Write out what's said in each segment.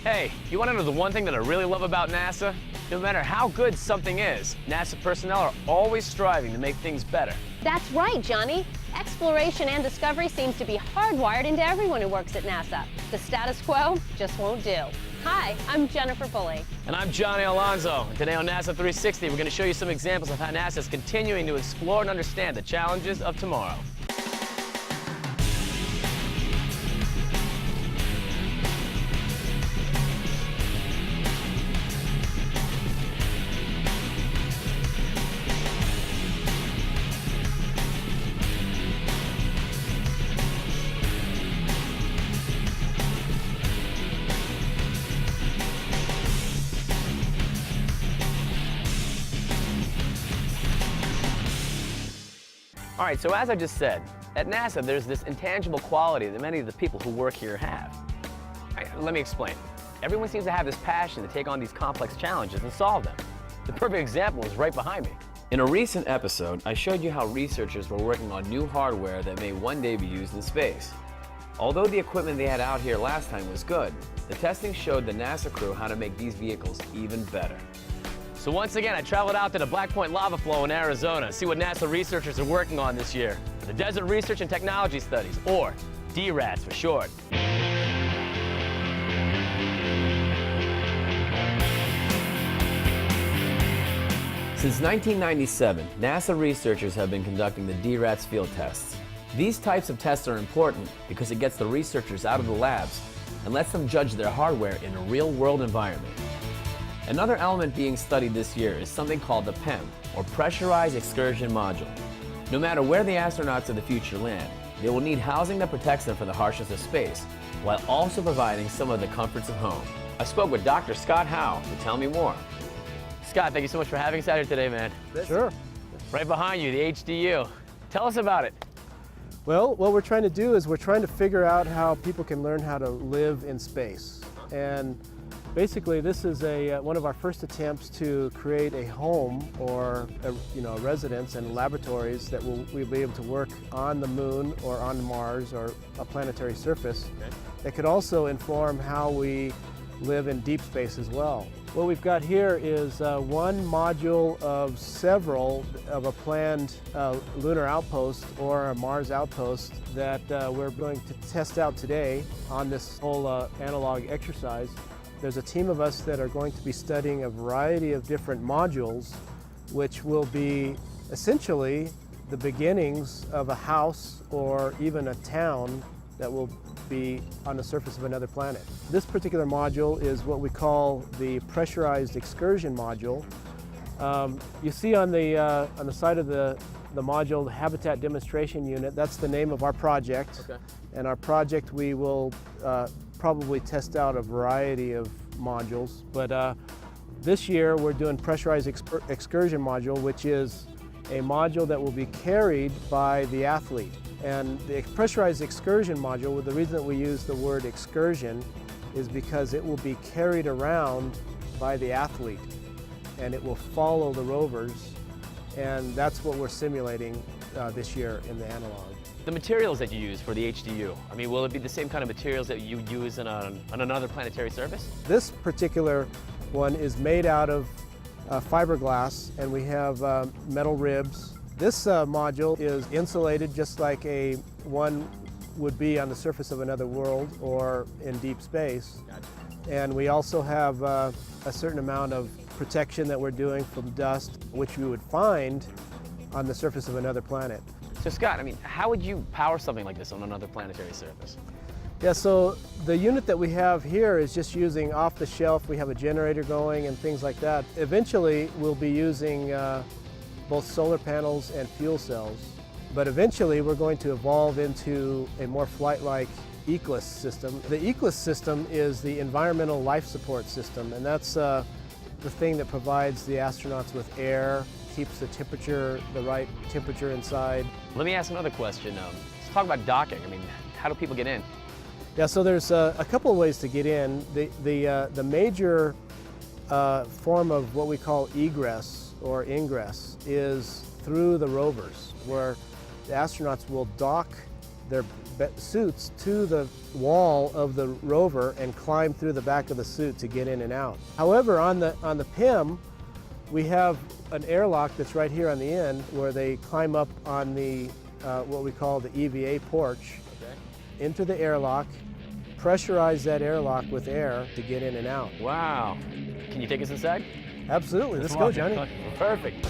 Hey, you want to know the one thing that I really love about NASA? No matter how good something is, NASA personnel are always striving to make things better. That's right, Johnny. Exploration and discovery seems to be hardwired into everyone who works at NASA. The status quo just won't do. Hi, I'm Jennifer Pulley. And I'm Johnny Alonzo. And today on NASA 360, we're going to show you some examples of how NASA is continuing to explore and understand the challenges of tomorrow. All right, so as I just said, at NASA, there's this intangible quality that many of the people who work here have. Let me explain. Everyone seems to have this passion to take on these complex challenges and solve them. The perfect example is right behind me. In a recent episode, I showed you how researchers were working on new hardware that may one day be used in space. Although the equipment they had out here last time was good, the testing showed the NASA crew how to make these vehicles even better. So once again, I traveled out to the Black Point lava flow in Arizona to see what NASA researchers are working on this year. The Desert Research and Technology Studies, or DRATS for short. Since 1997, NASA researchers have been conducting the DRATS field tests. These types of tests are important because it gets the researchers out of the labs and lets them judge their hardware in a real-world environment. Another element being studied this year is something called the PEM, or Pressurized Excursion Module. No matter where the astronauts of the future land, they will need housing that protects them from the harshness of space, while also providing some of the comforts of home. I spoke with Dr. Scott Howe to tell me more. Scott, thank you so much for having us out here today, man. Sure. Right behind you, the HDU. Tell us about it. Well, what we're trying to do is we're trying to figure out how people can learn how to live in space. And basically, this is one of our first attempts to create a home or a residence and laboratories that we'll be able to work on the moon or on Mars or a planetary surface. Okay. That could also inform how we live in deep space as well. What we've got here is one module of several of a planned lunar outpost or a Mars outpost that we're going to test out today on this whole analog exercise. There's a team of us that are going to be studying a variety of different modules, which will be essentially the beginnings of a house or even a town that will be on the surface of another planet. This particular module is what we call the Pressurized Excursion Module. You see on the side of the module, the Habitat Demonstration Unit. That's the name of our project. Okay. And our project, we will probably test out a variety of modules, but this year we're doing Pressurized Excursion Module, which is a module that will be carried by the athlete. And the Pressurized Excursion Module, well, the reason that we use the word excursion is because it will be carried around by the athlete and it will follow the rovers, and that's what we're simulating this year in the analog. The materials that you use for the HDU, I mean, will it be the same kind of materials that you use on another planetary surface? This particular one is made out of fiberglass, and we have metal ribs. This module is insulated just like one would be on the surface of another world or in deep space. Gotcha. And we also have a certain amount of protection that we're doing from dust, which we would find on the surface of another planet. So Scott, I mean, how would you power something like this on another planetary surface? Yeah, so the unit that we have here is just using off the shelf. We have a generator going and things like that. Eventually, we'll be using both solar panels and fuel cells. But eventually, we're going to evolve into a more flight-like ECLSS system. The ECLSS system is the Environmental Life Support System, and that's the thing that provides the astronauts with air, keeps the right temperature inside. Let me ask another question. Let's talk about docking. I mean, how do people get in? Yeah, so there's a couple of ways to get in. The major form of what we call egress or ingress is through the rovers, where the astronauts will dock their suits to the wall of the rover and climb through the back of the suit to get in and out. However, on the PIM, we have an airlock that's right here on the end where they climb up on the what we call the EVA porch, into the airlock, pressurize that airlock with air to get in and out. Wow. Can you take us inside? Absolutely. Let's go, Johnny. Perfect.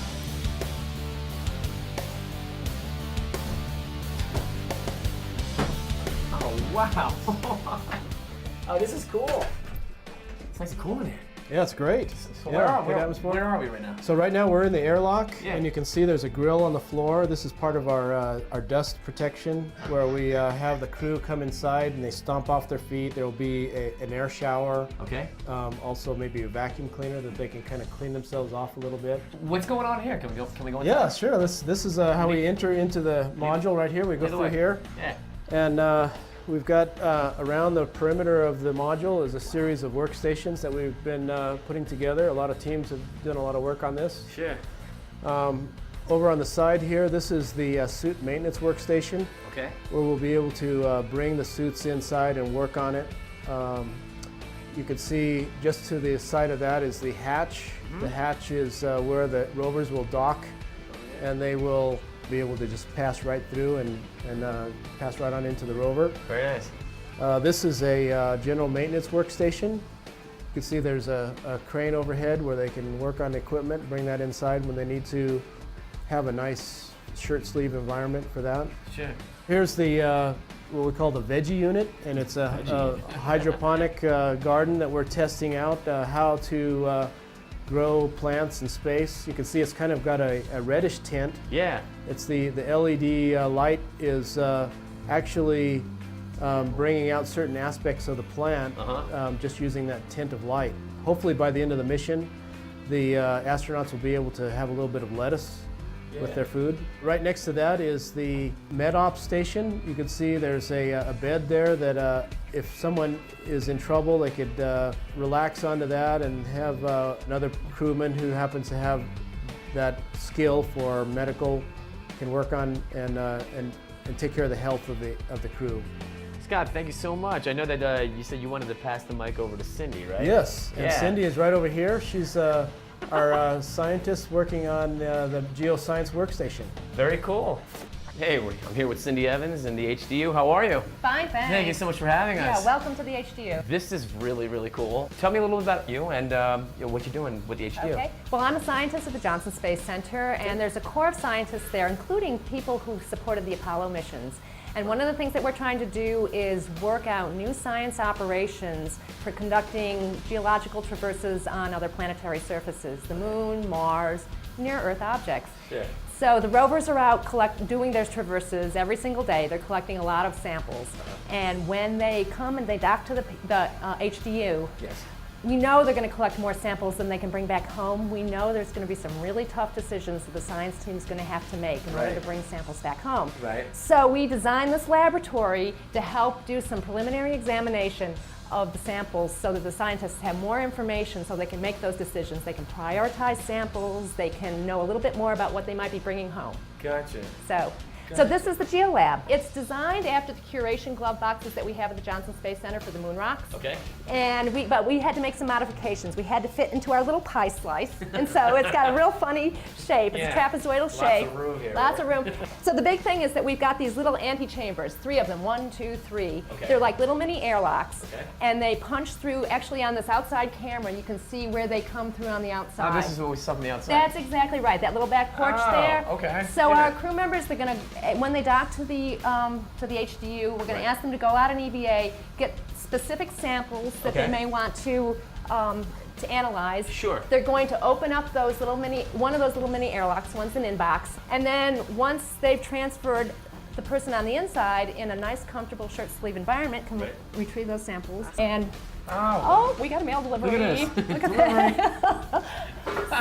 Oh, wow. Oh, this is cool. It's nice and cool in here. Yeah, it's great. So yeah, where are we right now? So right now we're in the airlock, Yeah. and you can see there's a grill on the floor. This is part of our dust protection, where we have the crew come inside and they stomp off their feet. There will be an air shower. Okay. Also maybe a vacuum cleaner that they can kind of clean themselves off a little bit. What's going on here? Can we go inside? Yeah, sure. This is how we enter into the module right here. We go through here. Yeah. And we've got around the perimeter of the module is a series of workstations that we've been putting together. A lot of teams have done a lot of work on this. Sure. Over on the side here, this is the suit maintenance workstation, Okay. where we'll be able to bring the suits inside and work on it. You can see just to the side of that is the hatch. Mm-hmm. The hatch is where the rovers will dock, and they will be able to just pass right through and pass right on into the rover. Very nice. This is a general maintenance workstation. You can see there's a crane overhead where they can work on the equipment, bring that inside when they need to have a nice shirt sleeve environment for that. Sure. Here's the what we call the veggie unit, and it's a hydroponic garden that we're testing out how to grow plants in space. You can see it's kind of got a reddish tint. Yeah. It's the LED light is actually bringing out certain aspects of the plant just using that tint of light. Hopefully by the end of the mission, the astronauts will be able to have a little bit of lettuce with their food. Right next to that is the MedOps station. You can see there's a bed there that if someone is in trouble, they could relax onto that and have another crewman who happens to have that skill for medical can work on and take care of the health of the crew. Scott, thank you so much. I know that you said you wanted to pass the mic over to Cindy, right? Yes, and Yeah. Cindy is right over here. She's our scientist working on the geoscience workstation. Very cool. Hey, I'm here with Cindy Evans in the HDU. How are you? Fine, thanks. Thank you so much for having us. Yeah, welcome to the HDU. This is really, really cool. Tell me a little bit about you and what you're doing with the HDU. Okay. Well, I'm a scientist at the Johnson Space Center, and there's a core of scientists there, including people who supported the Apollo missions. And one of the things that we're trying to do is work out new science operations for conducting geological traverses on other planetary surfaces, the moon, Mars, near-Earth objects. Sure. So the rovers are out doing their traverses every single day. They're collecting a lot of samples. And when they come and they dock to the HDU, Yes. we know they're going to collect more samples than they can bring back home. We know there's going to be some really tough decisions that the science team is going to have to make in order to bring samples back home. Right. So we designed this laboratory to help do some preliminary examination of the samples so that the scientists have more information so they can make those decisions. They can prioritize samples. They can know a little bit more about what they might be bringing home. Gotcha. So this is the GeoLab. It's designed after the curation glove boxes that we have at the Johnson Space Center for the moon rocks. Okay. But we had to make some modifications. We had to fit into our little pie slice, and so it's got a real funny shape. It's a trapezoidal shape. Lots of room here. Lots of room. So the big thing is that we've got these little antechambers, 3 of them, 1, 2, 3. Okay. They're like little mini airlocks, Okay. and they punch through. Actually, on this outside camera, you can see where they come through on the outside. Oh, this is what we saw from the outside. That's exactly right. That little back porch Oh, there. okay. So Yeah. our crew members, they're going to, when they dock to the HDU, we're going to ask them to go out in EVA, get specific samples that Okay. they may want to analyze. Sure. They're going to open up those one of those little mini airlocks. One's an inbox, and then once they've transferred the person on the inside in a nice, comfortable shirt sleeve environment, can retrieve those samples and. Oh, we got a mail delivery. Look at this. Look at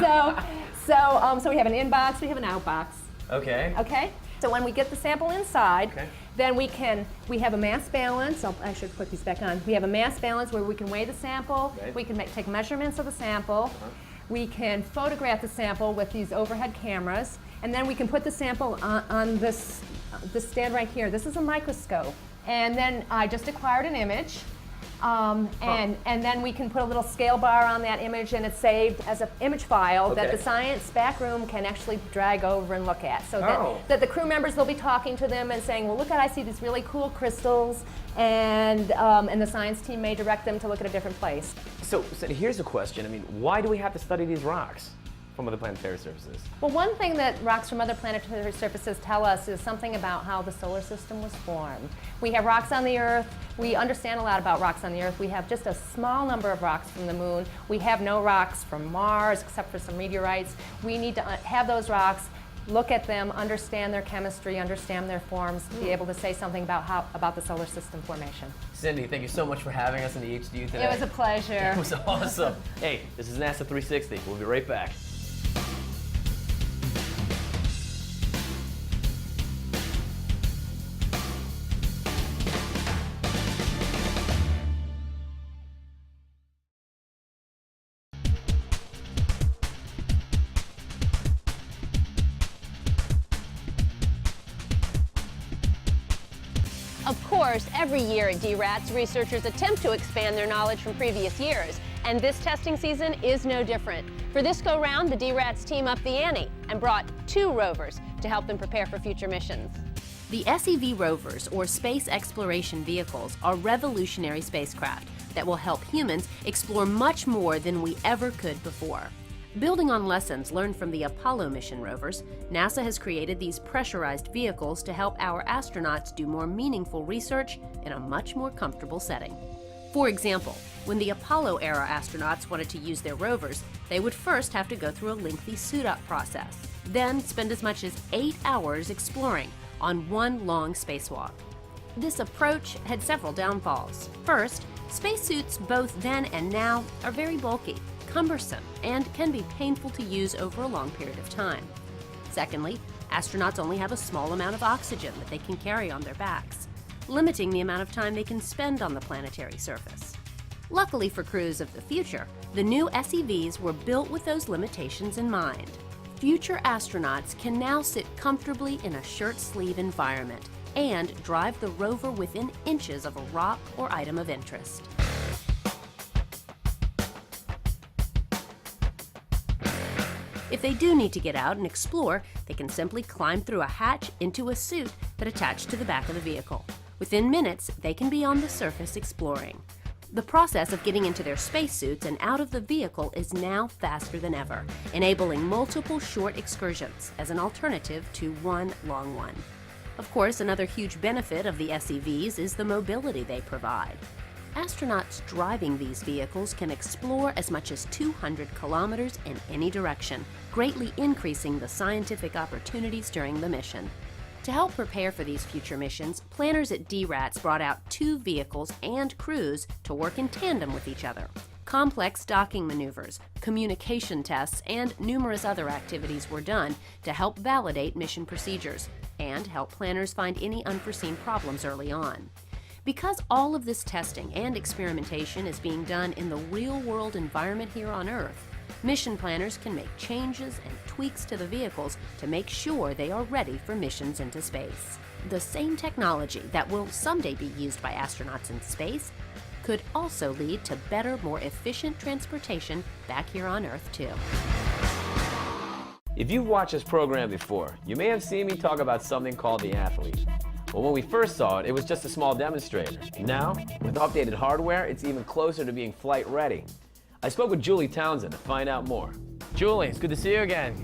that. So we have an inbox, we have an outbox. Okay. Okay? So when we get the sample inside, Okay. then we have a mass balance. I should put these back on. We have a mass balance where we can weigh the sample. Right. We can take measurements of the sample. We can photograph the sample with these overhead cameras. And then we can put the sample on this stand right here. This is a microscope. And then I just acquired an image. And then we can put a little scale bar on that image, and it's saved as an image file that the science back room can actually drag over and look at. So that the crew members will be talking to them and saying, well, look at, I see these really cool crystals, and the science team may direct them to look at a different place. So here's a question. I mean, why do we have to study these rocks from other planetary surfaces? Well, one thing that rocks from other planetary surfaces tell us is something about how the solar system was formed. We have rocks on the Earth. We understand a lot about rocks on the Earth. We have just a small number of rocks from the Moon. We have no rocks from Mars except for some meteorites. We need to have those rocks, look at them, understand their chemistry, understand their forms, be able to say something about the solar system formation. Cindy, thank you so much for having us in the HDU today. It was a pleasure. It was awesome. Hey, this is NASA 360. We'll be right back. Of course, every year at DRATS, researchers attempt to expand their knowledge from previous years, and this testing season is no different. For this go-round, the DRATS team upped the ante and brought 2 rovers to help them prepare for future missions. The SEV rovers, or Space Exploration Vehicles, are revolutionary spacecraft that will help humans explore much more than we ever could before. Building on lessons learned from the Apollo mission rovers, NASA has created these pressurized vehicles to help our astronauts do more meaningful research in a much more comfortable setting. For example, when the Apollo-era astronauts wanted to use their rovers, they would first have to go through a lengthy suit-up process, then spend as much as 8 hours exploring on one long spacewalk. This approach had several downfalls. First, spacesuits both then and now are very bulky, cumbersome, and can be painful to use over a long period of time. Secondly, astronauts only have a small amount of oxygen that they can carry on their backs, limiting the amount of time they can spend on the planetary surface. Luckily for crews of the future, the new SEVs were built with those limitations in mind. Future astronauts can now sit comfortably in a shirt-sleeve environment and drive the rover within inches of a rock or item of interest. If they do need to get out and explore, they can simply climb through a hatch into a suit that attached to the back of the vehicle. Within minutes, they can be on the surface exploring. The process of getting into their spacesuits and out of the vehicle is now faster than ever, enabling multiple short excursions as an alternative to one long one. Of course, another huge benefit of the SEVs is the mobility they provide. Astronauts driving these vehicles can explore as much as 200 kilometers in any direction, greatly increasing the scientific opportunities during the mission. To help prepare for these future missions, planners at DRATS brought out 2 vehicles and crews to work in tandem with each other. Complex docking maneuvers, communication tests, and numerous other activities were done to help validate mission procedures and help planners find any unforeseen problems early on. Because all of this testing and experimentation is being done in the real-world environment here on Earth, mission planners can make changes and tweaks to the vehicles to make sure they are ready for missions into space. The same technology that will someday be used by astronauts in space could also lead to better, more efficient transportation back here on Earth, too. If you've watched this program before, you may have seen me talk about something called the athlete. Well, when we first saw it, it was just a small demonstrator. Now, with updated hardware, it's even closer to being flight ready. I spoke with Julie Townsend to find out more. Julie, it's good to see you again.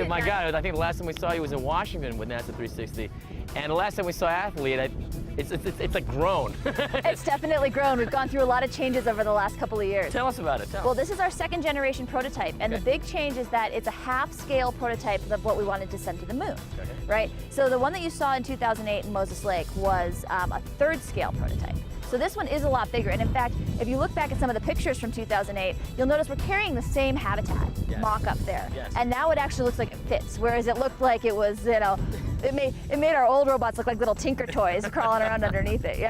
My God, I think the last time we saw you was in Washington with NASA 360. And the last time we saw Athlete, it's like grown. It's definitely grown. We've gone through a lot of changes over the last couple of years. Tell us about it. Well, this is our 2nd generation prototype, and the big change is that it's a half-scale prototype of what we wanted to send to the moon, right? So the one that you saw in 2008 in Moses Lake was a 3rd scale prototype. So this one is a lot bigger, and in fact, if you look back at some of the pictures from 2008, you'll notice we're carrying the same habitat mock-up there. And now it actually looks like it fits, whereas it looked like it was, you know, it made our old robots look like little Tinker Toys crawling around underneath it,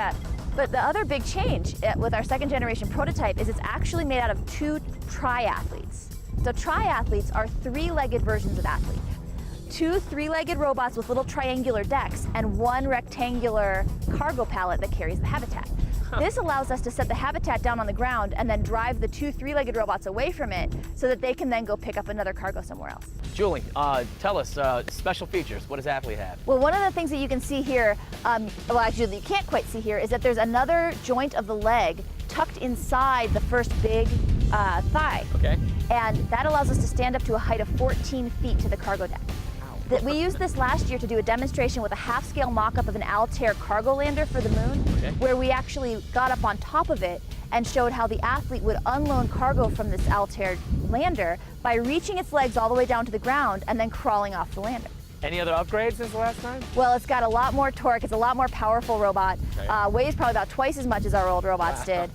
But the other big change with our 2nd generation prototype is it's actually made out of 2 triathletes. So triathletes are 3-legged versions of athletes. 2 3-legged robots with little triangular decks and 1 rectangular cargo pallet that carries the habitat. This allows us to set the habitat down on the ground and then drive the 2 3-legged robots away from it so that they can then go pick up another cargo somewhere else. Julie, tell us special features. What does Athlete have? Well, one of the things that you can see here, well actually that you can't quite see here, is that there's another joint of the leg tucked inside the first big thigh. Okay. And that allows us to stand up to a height of 14 feet to the cargo deck. We used this last year to do a demonstration with a half-scale mock-up of an Altair cargo lander for the moon, Okay. where we actually got up on top of it and showed how the Athlete would unload cargo from this Altair lander by reaching its legs all the way down to the ground and then crawling off the lander. Any other upgrades since the last time? Well, it's got a lot more torque. It's a lot more powerful robot. Okay. Weighs probably about twice as much as our old robots did.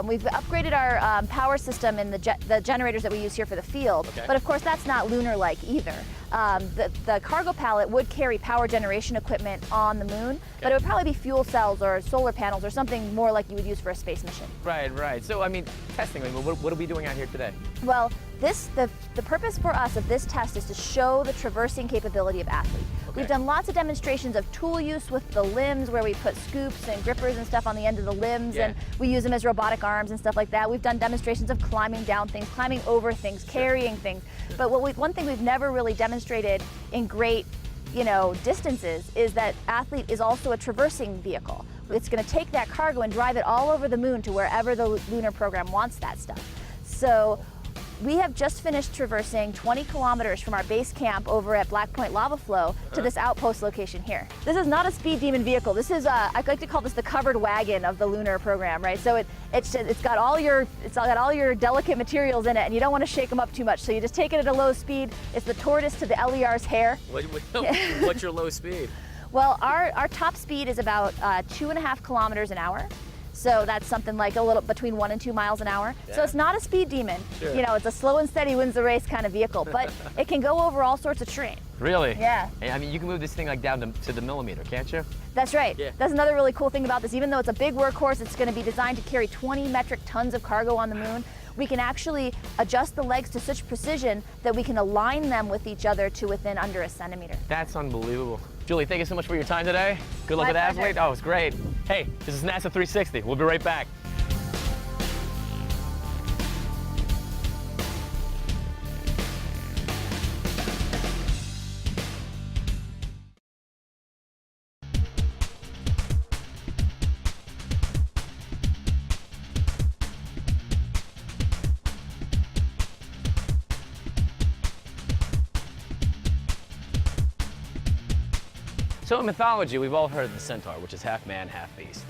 We've upgraded our power system in the generators that we use here for the field. Okay. But of course, that's not lunar-like either. The cargo pallet would carry power generation equipment on the moon, but it would probably be fuel cells or solar panels or something more like you would use for a space mission. Right, right. So, I mean, testing, what are we doing out here today? Well, the purpose for us of this test is to show the traversing capability of Athlete. Okay. We've done lots of demonstrations of tool use with the limbs, where we put scoops and grippers and stuff on the end of the limbs, Yeah. and we use them as robotic arms and stuff like that. We've done demonstrations of climbing down things, climbing over things, carrying things. But one thing we've never really demonstrated in great, distances is that Athlete is also a traversing vehicle. It's going to take that cargo and drive it all over the moon to wherever the lunar program wants that stuff. So we have just finished traversing 20 kilometers from our base camp over at Black Point Lava Flow to this outpost location here. This is not a speed demon vehicle. This is, I like to call this the covered wagon of the lunar program, right? So it's got all your delicate materials in it, and you don't want to shake them up too much. So you just take it at a low speed. It's the tortoise to the LER's hair. What's your low speed? Well, our top speed is about 2.5 kilometers an hour. So that's something like a little between 1 and 2 miles an hour. Yeah. So it's not a speed demon. Sure. It's a slow and steady wins the race kind of vehicle, but it can go over all sorts of terrain. Really? Yeah. Hey, I mean, you can move this thing like down to the millimeter, can't you? That's right. Yeah. That's another really cool thing about this. Even though it's a big workhorse, it's going to be designed to carry 20 metric tons of cargo on the moon. We can actually adjust the legs to such precision that we can align them with each other to within under a centimeter. That's unbelievable. Julie, thank you so much for your time today. Good luck My with pleasure. Athlete. Oh, it's great. Hey, this is NASA 360. We'll be right back. So in mythology, we've all heard of the centaur, which is half man, half beast.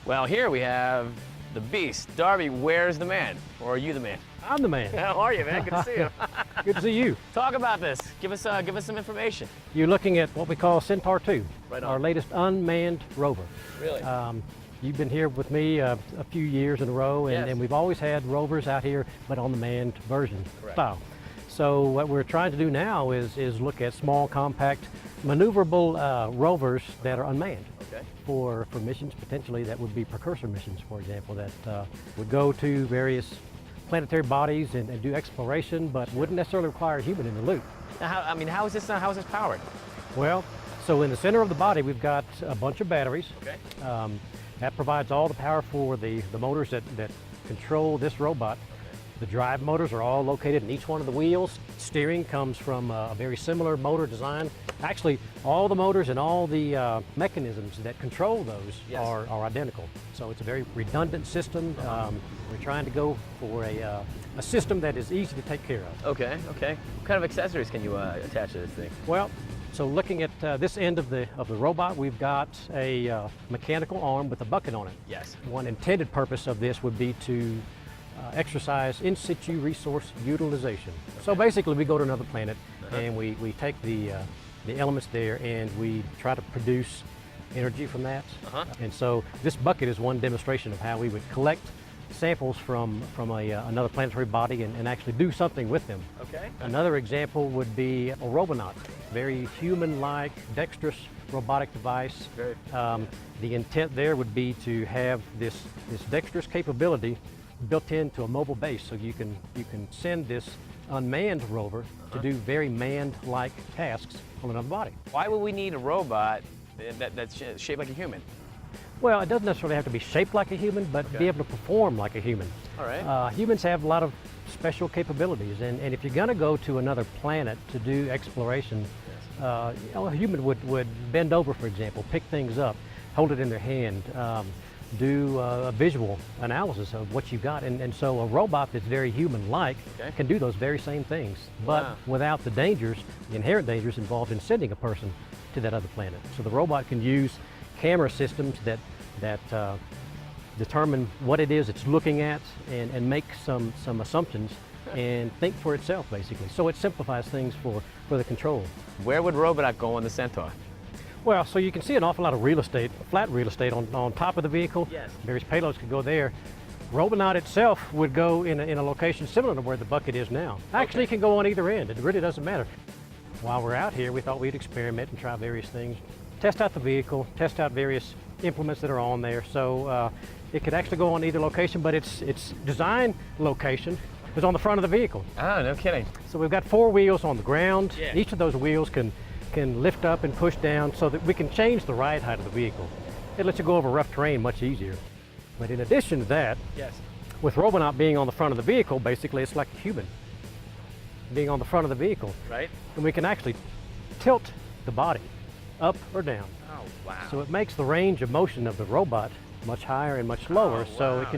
Well, here we have the beast. Darby, where's the man? Or are you the man? I'm the man. How are you, man? Good to see you. Good to see you. Talk about this. Give us some information. You're looking at what we call Centaur 2, Right on. our latest unmanned rover. Really? You've been here with me a few years in a row, and, Yes. and we've always had rovers out here, but on the manned version Correct. style. So what we're trying to do now is look at small, compact, maneuverable rovers that are unmanned. Okay. For missions potentially that would be precursor missions, for example, that would go to various planetary bodies and do exploration, but wouldn't necessarily require a human in the loop. Now, how is this powered? Well, so in the center of the body, we've got a bunch of batteries. Okay. That provides all the power for the motors that control this robot. The drive motors are all located in each one of the wheels. Steering comes from a very similar motor design. Actually, all the motors and all the mechanisms that control those Yes. are identical. So it's a very redundant system. We're trying to go for a system that is easy to take care of. Okay, okay. What kind of accessories can you attach to this thing? Well, so looking at this end of the robot, we've got a mechanical arm with a bucket on it. Yes. One intended purpose of this would be to exercise in situ resource utilization. So basically, we go to another planet and we take the elements there and we try to produce energy from that. And so this bucket is one demonstration of how we would collect samples from another planetary body and actually do something with them. Okay. Another example would be a Robonaut, very human-like, dexterous robotic device. Very. The intent there would be to have this dexterous capability built into a mobile base, so you can send this unmanned rover to do very manned-like tasks on another body. Why would we need a robot that's shaped like a human? Well, it doesn't necessarily have to be shaped like a human, but Okay. be able to perform like a human. All right. Humans have a lot of special capabilities, and if you're going to go to another planet to do exploration, a human would bend over, for example, pick things up, hold it in their hand, do a visual analysis of what you've got, and so a robot that's very human-like Okay. can do those very same things, but Wow. without the dangers, the inherent dangers involved in sending a person to that other planet. So the robot can use camera systems that determine what it is it's looking at and make some assumptions and think for itself, basically. So it simplifies things for the control. Where would Robonaut go on the Centaur? Well, so you can see an awful lot of real estate, flat real estate on top of the vehicle. Yes. Various payloads could go there. Robonaut itself would go in a location similar to where the bucket is now. Actually, it can go on either end. It really doesn't matter. While we're out here, we thought we'd experiment and try various things, test out the vehicle, test out various implements that are on there. So it could actually go on either location, but its design location is on the front of the vehicle. Oh, no kidding. So we've got 4 wheels on the ground. Yeah. Each of those wheels can lift up and push down so that we can change the ride height of the vehicle. It lets you go over rough terrain much easier. But in addition to that, Yes. with Robonaut being on the front of the vehicle, basically it's like a human being on the front of the vehicle. Right? And we can actually tilt the body up or down. Oh, wow. So it makes the range of motion of the robot much higher and much lower. Oh, So wow. it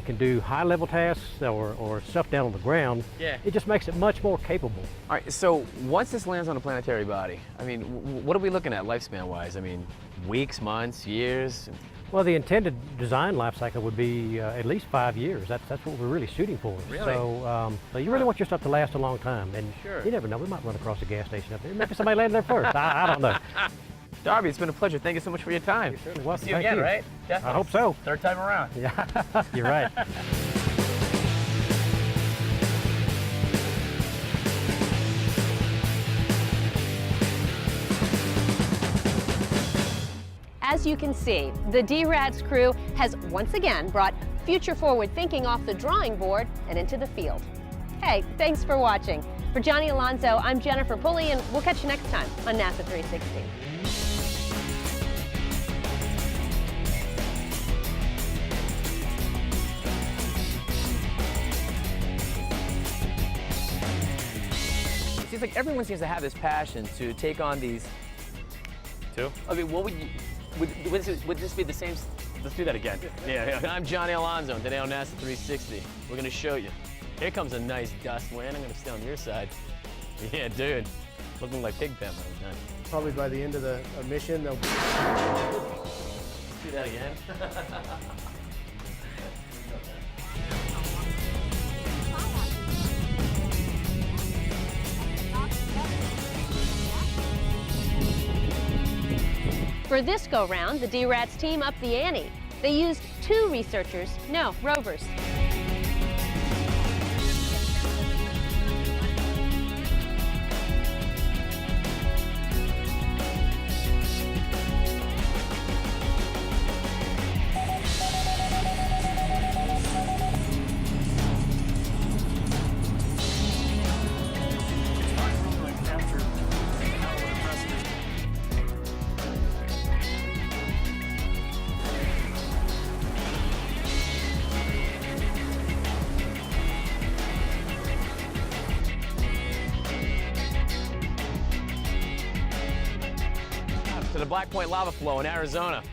can do high level tasks or stuff down on the ground. Yeah. It just makes it much more capable. All right, so once this lands on a planetary body, I mean, what are we looking at lifespan-wise? I mean, weeks, months, years? Well, the intended design life cycle would be at least 5 years. That's what we're really shooting for. Really? So you really want your stuff to last a long time. And Sure. you never know, we might run across a gas station up there. Maybe somebody landed there first. I don't know. Darby, it's been a pleasure. Thank you so much for your time. You're certainly welcome. See you Thank again, you. right? Definitely. I hope so. Third time around. Yeah, you're right. As you can see, the DRADS crew has once again brought future-forward thinking off the drawing board and into the field. Hey, thanks for watching. For Johnny Alonso, I'm Jennifer Pulley, and we'll catch you next time on NASA 360. It seems like everyone seems to have this passion to take on these. Two? I mean, what would you, would this be the same? Let's do that again. Yeah. I'm Johnny Alonso, and today on NASA 360, we're gonna show you. Here comes a nice dust wind. I'm gonna stay on your side. Yeah, dude. Looking like pig pen all the time. Probably by the end of the mission, they'll Do that again. For this go-round, the DRADS team upped the ante. They used 2 rovers. To the Black Point lava flow in Arizona.